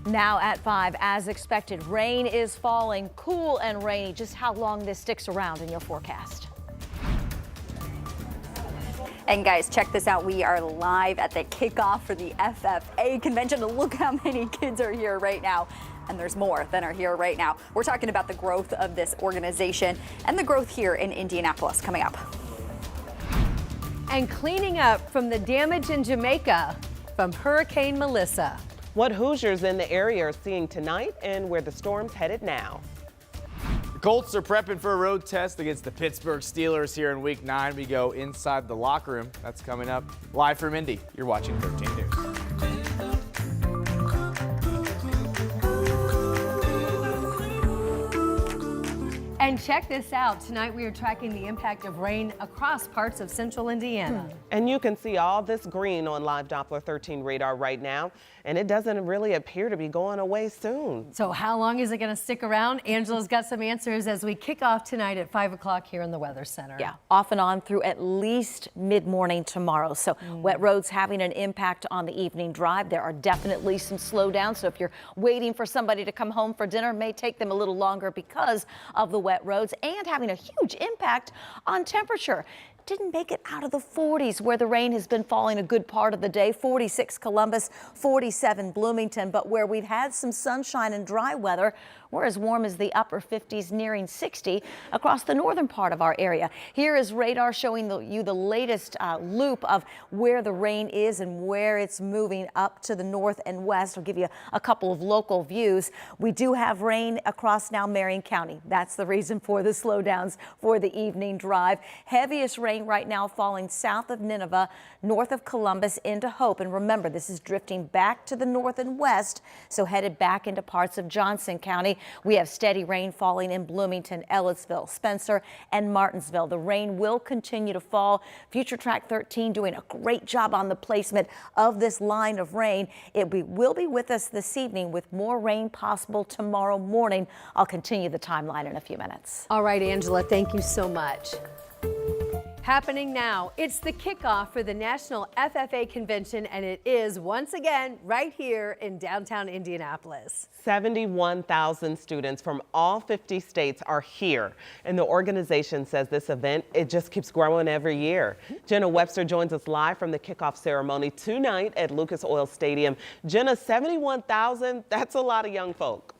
Now at 5, as expected, rain is falling, cool and rainy. Just how long this sticks around in your forecast. And guys, check this out. We are live at the kickoff for the FFA convention. Look how many kids are here right now. And there's more than are here right now. We're talking about the growth of this organization and the growth here in Indianapolis coming up. And cleaning up from the damage in Jamaica from Hurricane Melissa. What Hoosiers in the area are seeing tonight and where the storm's headed now. The Colts are prepping for a road test against the Pittsburgh Steelers here in Week 9. We go inside the locker room. That's coming up live from Indy. You're watching 13 News. And check this out. Tonight we are tracking the impact of rain across parts of central Indiana. And you can see all this green on live Doppler 13 radar right now, and it doesn't really appear to be going away soon. So how long is it going to stick around? Angela's got some answers as we kick off tonight at 5 o'clock here in the Weather Center. Yeah, off and on through at least mid-morning tomorrow. So wet roads having an impact on the evening drive. There are definitely some slowdowns. So if you're waiting for somebody to come home for dinner, it may take them a little longer because of the wet roads and having a huge impact on temperature. Didn't make it out of the 40s where the rain has been falling a good part of the day. 46 Columbus, 47 Bloomington, but where we've had some sunshine and dry weather, we're as warm as the upper 50s, nearing 60 across the northern part of our area. Here is radar showing you the latest loop of where the rain is and where it's moving up to the north and west. I'll give you a couple of local views. We do have rain across now Marion County. That's the reason for the slowdowns for the evening drive. Heaviest rain right now falling south of Nineveh, north of Columbus into Hope. And remember, this is drifting back to the north and west, so headed back into parts of Johnson County. We have steady rain falling in Bloomington, Ellisville, Spencer, and Martinsville. The rain will continue to fall. Future Track 13 doing a great job on the placement of this line of rain. Will be with us this evening with more rain possible tomorrow morning. I'll continue the timeline in a few minutes. All right, Angela, thank you so much. Happening now, it's the kickoff for the National FFA Convention, and it is once again right here in downtown Indianapolis. 71,000 students from all 50 states are here, and the organization says this event, it just keeps growing every year. Jenna Webster joins us live from the kickoff ceremony tonight at Lucas Oil Stadium. Jenna, 71,000, that's a lot of young folk.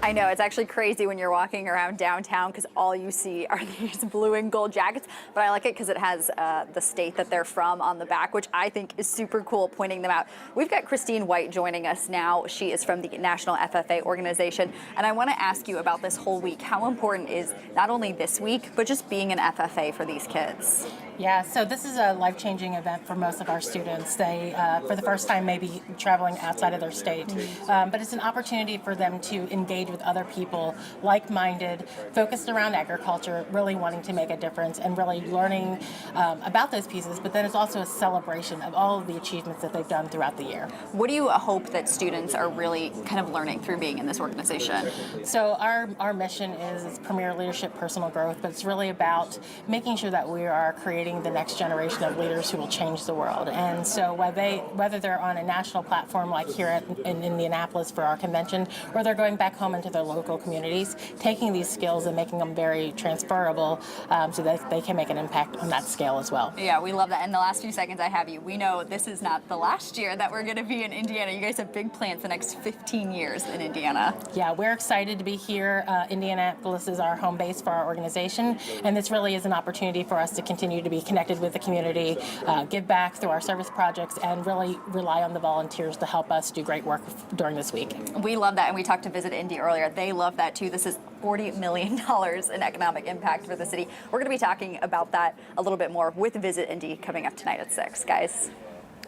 I know, it's actually crazy when you're walking around downtown because all you see are these blue and gold jackets, but I like it because it has the state that they're from on the back, which I think is super cool, pointing them out. We've got Christine White joining us now. She is from the National FFA organization, and I want to ask you about this whole week. How important is not only this week, but just being an FFA for these kids? Yeah, so this is a life-changing event for most of our students. They, for the first time, may be traveling outside of their state, but it's an opportunity for them to engage with other people, like-minded, focused around agriculture, really wanting to make a difference and really learning about those pieces, but then it's also a celebration of all of the achievements that they've done throughout the year. What do you hope that students are really kind of learning through being in this organization? So our mission is premier leadership, personal growth, but it's really about making sure that we are creating the next generation of leaders who will change the world. And so whether they're on a national platform like here in Indianapolis for our convention, or they're going back home into their local communities, taking these skills and making them very transferable so that they can make an impact on that scale as well. Yeah, we love that. In the last few seconds I have you, we know this is not the last year that we're going to be in Indiana. You guys have big plans the next 15 years in Indiana. Yeah, we're excited to be here. Indianapolis is our home base for our organization, and this really is an opportunity for us to continue to be connected with the community, give back through our service projects, and really rely on the volunteers to help us do great work during this week. We love that, and we talked to Visit Indy earlier. They love that too. This is $40 million in economic impact for the city. We're going to be talking about that a little bit more with Visit Indy coming up tonight at 6, guys.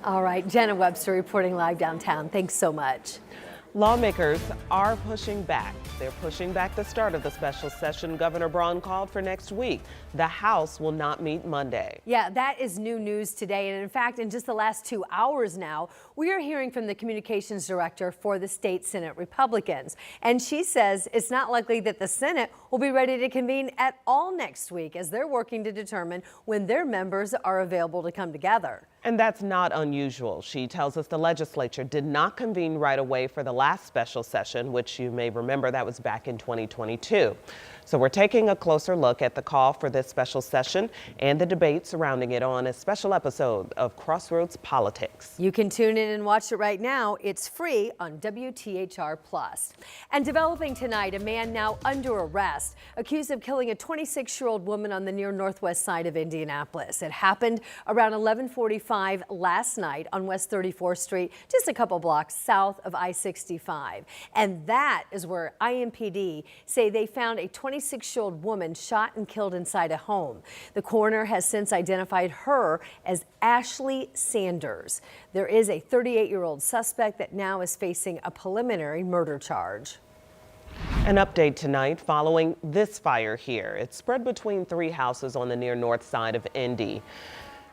All right, Jenna Webster reporting live downtown. Thanks so much. Lawmakers are pushing back. They're pushing back the start of the special session Governor Braun called for next week. The House will not meet Monday. Yeah, that is new news today. And in fact, in just the last 2 hours now, we are hearing from the communications director for the state Senate Republicans. And she says it's not likely that the Senate will be ready to convene at all next week as they're working to determine when their members are available to come together. And that's not unusual. She tells us the legislature did not convene right away for the last special session, which you may remember that was back in 2022. So we're taking a closer look at the call for this special session and the debate surrounding it on a special episode of Crossroads Politics. You can tune in and watch it right now. It's free on WTHR Plus. And developing tonight, a man now under arrest, accused of killing a 26-year-old woman on the near northwest side of Indianapolis. It happened around 11:45 last night on West 34th Street, just a couple blocks south of I-65. And that is where IMPD say they found a 26-year-old woman shot and killed inside a home. The coroner has since identified her as Ashley Sanders. There is a 38-year-old suspect that now is facing a preliminary murder charge. An update tonight following this fire here. It spread between 3 houses on the near north side of Indy.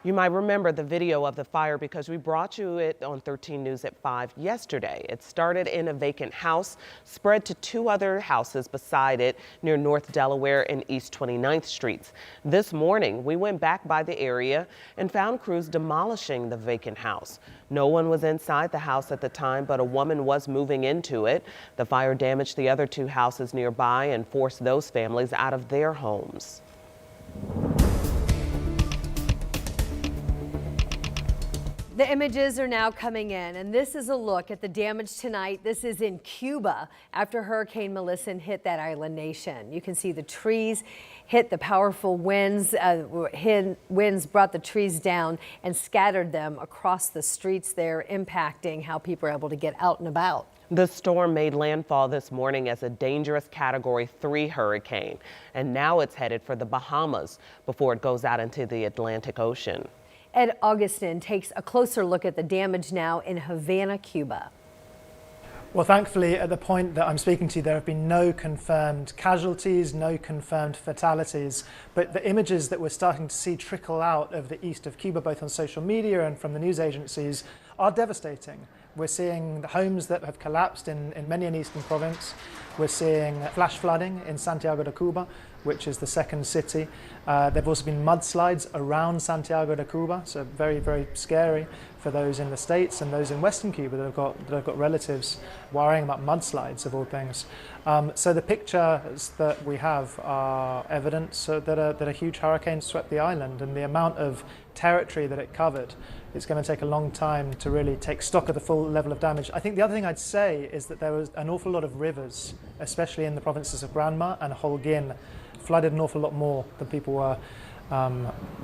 You might remember the video of the fire because we brought you it on 13 News at 5 yesterday. It started in a vacant house, spread to 2 other houses beside it near North Delaware and East 29th Streets. This morning, we went back by the area and found crews demolishing the vacant house. No one was inside the house at the time, but a woman was moving into it. The fire damaged the other 2 houses nearby and forced those families out of their homes. The images are now coming in, and this is a look at the damage tonight. This is in Cuba after Hurricane Melissa hit that island nation. You can see the trees hit the powerful winds. Winds brought the trees down and scattered them across the streets there, impacting how people are able to get out and about. The storm made landfall this morning as a dangerous Category 3 hurricane, and now it's headed for the Bahamas before it goes out into the Atlantic Ocean. Ed Augustin takes a closer look at the damage now in Havana, Cuba. Well, thankfully, at the point that I'm speaking to you, there have been no confirmed casualties, no confirmed fatalities. But the images that we're starting to see trickle out of the east of Cuba, both on social media and from the news agencies, are devastating. We're seeing homes that have collapsed in many an eastern province. We're seeing flash flooding in Santiago de Cuba, which is the second city. There have also been mudslides around Santiago de Cuba, so very, very scary for those in the States and those in Western Cuba that have got relatives worrying about mudslides of all things. So the pictures that we have are evidence that a huge hurricane swept the island, and the amount of territory that it covered, it's going to take a long time to really take stock of the full level of damage. I think the other thing I'd say is that there was an awful lot of rivers, especially in the provinces of Granma and Holguin, flooded an awful lot more than people were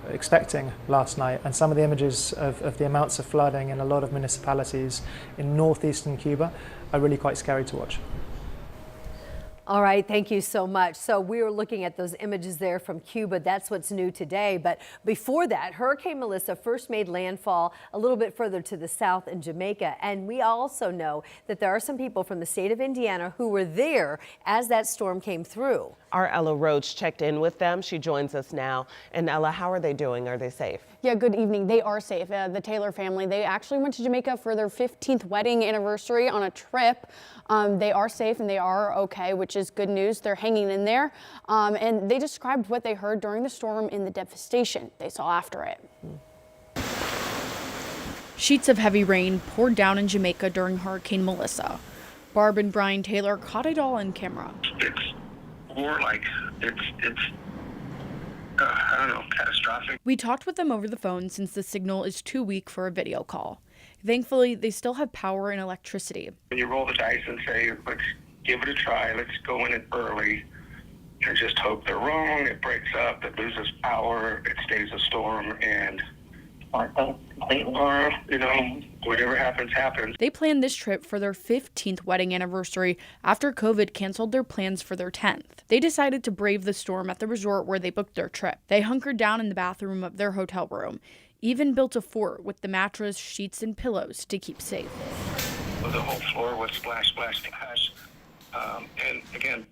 expecting last night. And some of the images of the amounts of flooding in a lot of municipalities in northeastern Cuba are really quite scary to watch. All right, thank you so much. So we were looking at those images there from Cuba. That's what's new today. But before that, Hurricane Melissa first made landfall a little bit further to the south in Jamaica. And we also know that there are some people from the state of Indiana who were there as that storm came through. Our Ella Roach checked in with them. She joins us now. And Ella, how are they doing? Are they safe? Yeah, good evening. They are safe. The Taylor family, they actually went to Jamaica for their 15th wedding anniversary on a trip. They are safe and they are okay, which is good news. They're hanging in there. And they described what they heard during the storm and the devastation they saw after it. Sheets of heavy rain poured down in Jamaica during Hurricane Melissa. Barb and Brian Taylor caught it all on camera. It's more like it's I don't know, catastrophic. We talked with them over the phone since the signal is too weak for a video call. Thankfully, they still have power and electricity. When you roll the dice and say, let's give it a try, let's go in it early, and just hope they're wrong, it breaks up, it loses power, it stays a storm, and you know, whatever happens, happens. They planned this trip for their 15th wedding anniversary after COVID canceled their plans for their 10th. They decided to brave the storm at the resort where they booked their trip. They hunkered down in the bathroom of their hotel room, even built a fort with the mattress, sheets, and pillows to keep safe. Well, the whole floor was splash, splash, splash. And again,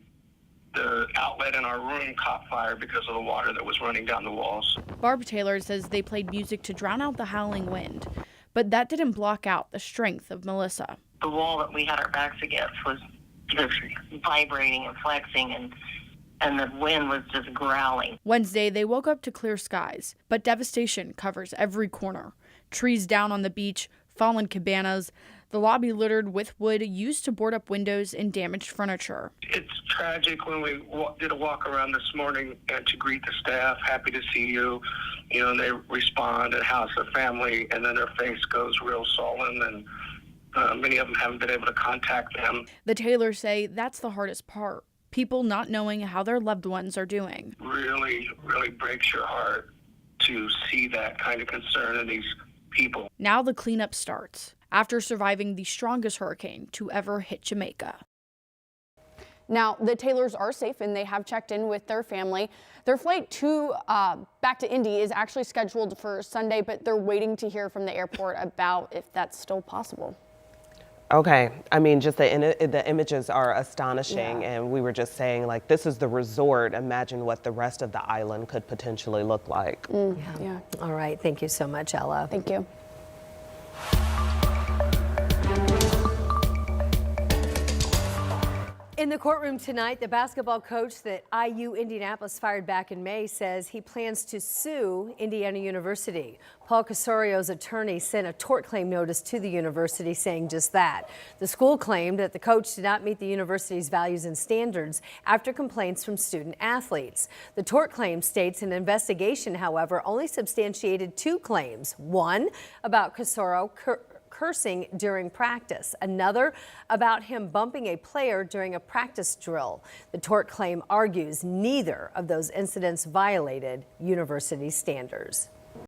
the outlet in our room caught fire because of the water that was running down the walls. Barb Taylor says they played music to drown out the howling wind, but that didn't block out the strength of Melissa. The wall that we had our backs against was just vibrating and flexing, and the wind was just growling. Wednesday, they woke up to clear skies, but devastation covers every corner. trees down on the beach, fallen cabanas, the lobby littered with wood used to board up windows and damaged furniture. It's tragic when we did a walk around this morning and to greet the staff, happy to see you, and they respond and how's the family, and then their face goes real sullen, and many of them haven't been able to contact them. The Taylors say that's the hardest part, people not knowing how their loved ones are doing. Really, really breaks your heart to see that kind of concern in these people. Now the cleanup starts after surviving the strongest hurricane to ever hit Jamaica. Now, the Taylors are safe and they have checked in with their family. Their flight back to Indy is actually scheduled for Sunday, but they're waiting to hear from the airport about if that's still possible. Okay, I mean, just the images are astonishing, Yeah. and we were just saying, like, this is the resort. Imagine what the rest of the island could potentially look like. Yeah. All right. Thank you so much, Ella. Thank you. In the courtroom tonight, the basketball coach that IU Indianapolis fired back in May says he plans to sue Indiana University. Paul Casorio's attorney sent a tort claim notice to the university saying just that. The school claimed that the coach did not meet the university's values and standards after complaints from student athletes. The tort claim states an investigation, however, only substantiated 2 claims. One about Casorio cursing during practice, another about him bumping a player during a practice drill. The tort claim argues neither of those incidents violated university standards.